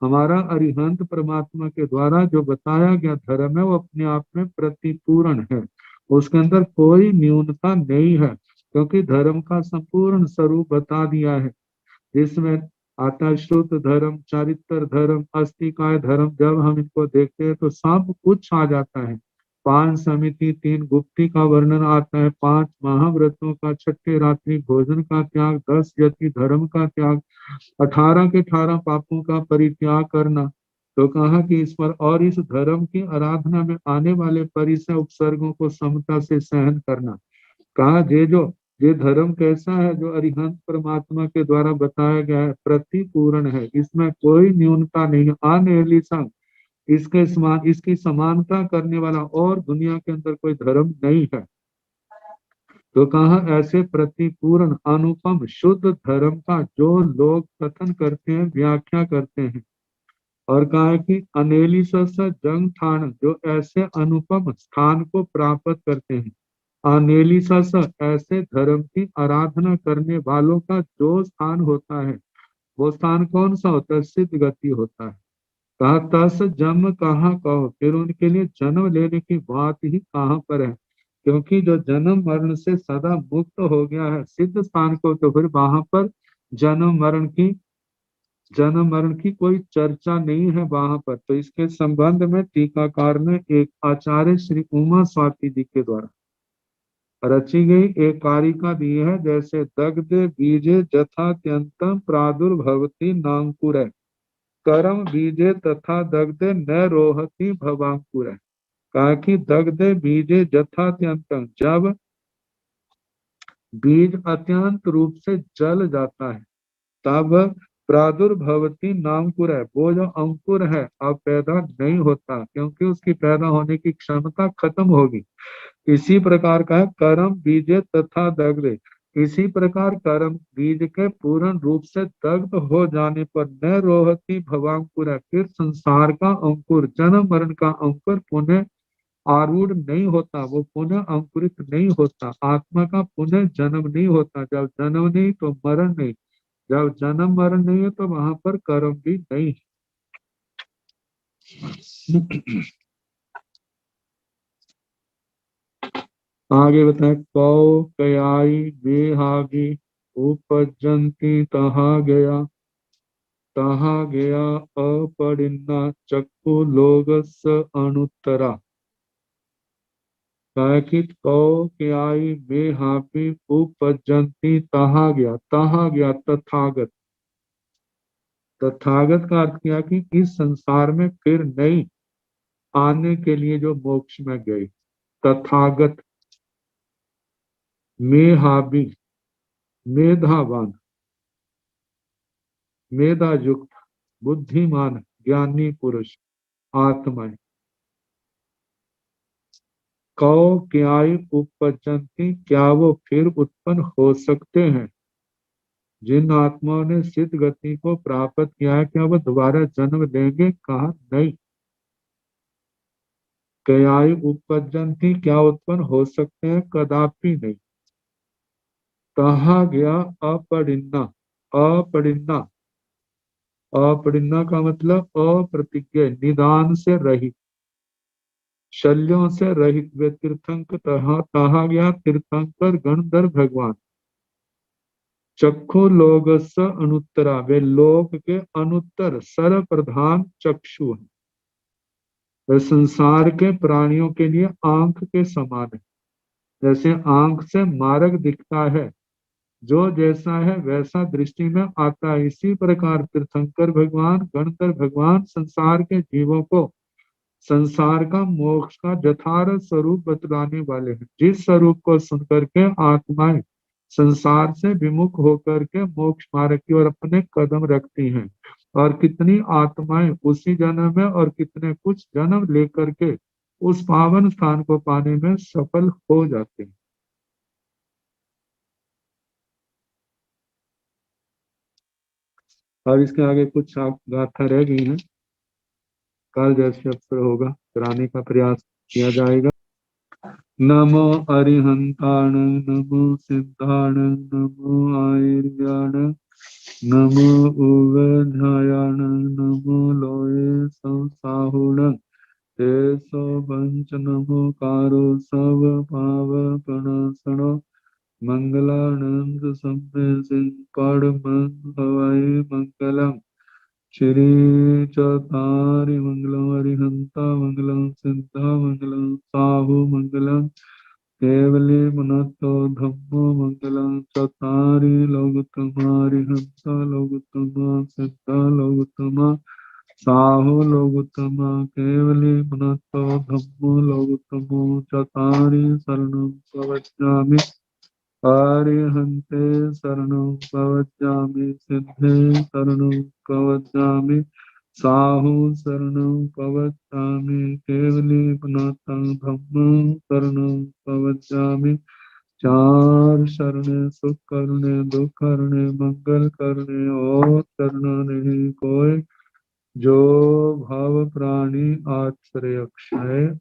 हमारा अरिहंत परमात्मा के द्वारा जो बताया गया धर्म है वो अपने आप में प्रतिपूर्ण है, उसके अंदर कोई न्यूनता नहीं है, क्योंकि धर्म का संपूर्ण स्वरूप बता दिया है, जिसमें आता शुद्ध धर्म, चारित्र धर्म, अस्तिकाय धर्म। जब हम इनको देखते हैं तो सब कुछ आ जाता है। 5 समिति 3 गुप्ती का वर्णन आता है, 5 महाव्रतों का, 6 रात्रि भोजन का त्याग, 10 यति धर्म का त्याग, 18 के 18 पापों का परित्याग करना। तो कहा कि इस पर और इस धर्म की आराधना में आने वाले परिसर उपसर्गों को समता से सहन करना। कहा ये धर्म कैसा है, जो अरिहंत परमात्मा के द्वारा बताया गया है, प्रतिपूर्ण है, इसमें कोई न्यूनता नहीं है। अनेलिसंग, इसके समान, इसकी समानता करने वाला और दुनिया के अंदर कोई धर्म नहीं है। तो कहा ऐसे प्रतिपूर्ण अनुपम शुद्ध धर्म का जो लोग कथन करते हैं, व्याख्या करते हैं, और कहा है कि अनेली जंग ठान, जो ऐसे अनुपम स्थान को प्राप्त करते हैं। अनेली ऐसे धर्म की आराधना करने वालों का जो स्थान होता है, वो स्थान कौन सा होता है, सिद्ध गति होता है। कहा तस जन्म कहाँ कहो, फिर उनके लिए जन्म लेने की बात ही कहाँ पर है, क्योंकि जो जन्म मरण से सदा मुक्त हो गया है सिद्ध स्थान को, तो फिर वहां पर जन्म मरण की कोई चर्चा नहीं है वहां पर। तो इसके संबंध में टीकाकार ने एक आचार्य श्री उमा स्वाति जी के द्वारा रची गई एक कारिका दी है, जैसे दग्ध बीजे जथात्यंतम प्रादुर्भवती नांकुर, करम बीजे तथा दग्धे न रोहती भवांकुर। कहा कि दग्धे बीजे जथात्यंतम, जब बीज अत्यंत रूप से जल जाता है तब प्रादुर्भवती नामकुर है, वो जो अंकुर है अब पैदा नहीं होता क्योंकि उसकी पैदा होने की क्षमता खत्म होगी। इसी प्रकार का है कर्म बीजे तथा दग्धे। इसी प्रकार कर्म बीज के पूर्ण रूप से दग्ध हो जाने पर न रोहती भवांकुर है, फिर संसार का अंकुर जन्म मरण का अंकुर पुनः आरूढ़ नहीं होता, वो पुनः अंकुरित नहीं होता। आत्मा का पुनः जन्म नहीं होता, जब जन्म नहीं तो मरण नहीं, जब जन्म मरण नहीं है तो वहां पर कर्म भी नहीं है। आगे बताए कौ कयाई बेहागी उपजंती तहा गया अपरिन्ना चक्षु लोगस अनुत्तरा। कि कौ कयाई बेहागी उपजंती तहा गया तथागत। तथागत का अर्थ किया कि इस संसार में फिर नहीं आने के लिए जो मोक्ष में गए। तथागत मेहाबी मेधावान, मेधायुक्त, बुद्धिमान, ज्ञानी पुरुष, आत्मा। कौ क्याय उपजंती, क्या वो फिर उत्पन्न हो सकते हैं? जिन आत्माओं ने सिद्ध गति को प्राप्त किया है क्या वो दोबारा जन्म लेंगे? कहा नहीं। क्याय उपजंती, क्या उत्पन्न हो सकते हैं? कदापि नहीं। कहा गया अपरिन्ना। अपरिन्ना, अपरिन्ना का मतलब अप्रतिज्ञ, निदान से रहित, शल्यों से रहित। वे तीर्थंकर कहा गया तीर्थंकर गणधर भगवान। चक्षु लोगस अनुत्तरा, वे लोक के अनुत्तर सर्व प्रधान चक्षु है। वे संसार के प्राणियों के लिए आंख के समान है। जैसे आंख से मार्ग दिखता है, जो जैसा है वैसा दृष्टि में आता है, इसी प्रकार तीर्थंकर भगवान गणधर भगवान संसार के जीवों को संसार का मोक्ष का यथार्थ स्वरूप बतलाने वाले हैं। जिस स्वरूप को सुनकर के आत्माएं संसार से विमुख होकर के मोक्ष मार्ग की ओर अपने कदम रखती हैं, और कितनी आत्माएं उसी जन्म में और कितने कुछ जन्म लेकर के उस पावन स्थान को पाने में सफल हो जाते हैं। अब इसके आगे कुछ गाथा रह गई हैं, कल जैसे अवसर होगा कराने का प्रयास किया जाएगा। नमो अरिहंताण, नमो सिद्धाण, नमो आयर्याण, नमो उवध्यायाण, नमो लोये संसाहुण, तेसो पंच नमो कारो सब पाव प्रणसणो, मंगलानंद सम्मेसिं हवाई मंगलम। श्री चतारि मंगलम अरिहंता मंगलम सिद्धा मंगलम साहु मंगलम केवली मनतो धम्मो मंगलम। चतारि लोगोत्तमा अरिहंता लोगोत्तमा सिद्धा लोगोत्तमा साहु लोगोत्तमा केवली मनतो धम्मो लोगोत्तमो। चतारि शरणं प्रवक्ष्यामि अरिहन्ते शरणं प्रवक्ष्यामि, सिद्धे शरणं प्रवक्ष्यामि, साहु शरणं प्रवक्ष्यामि, केवली पुनातं धम्मं शरणं प्रवक्ष्यामि। चार शरणे सुख करने दुख करने मंगल करने और करना नहीं कोई, जो भाव प्राणी आश्रय अक्षय।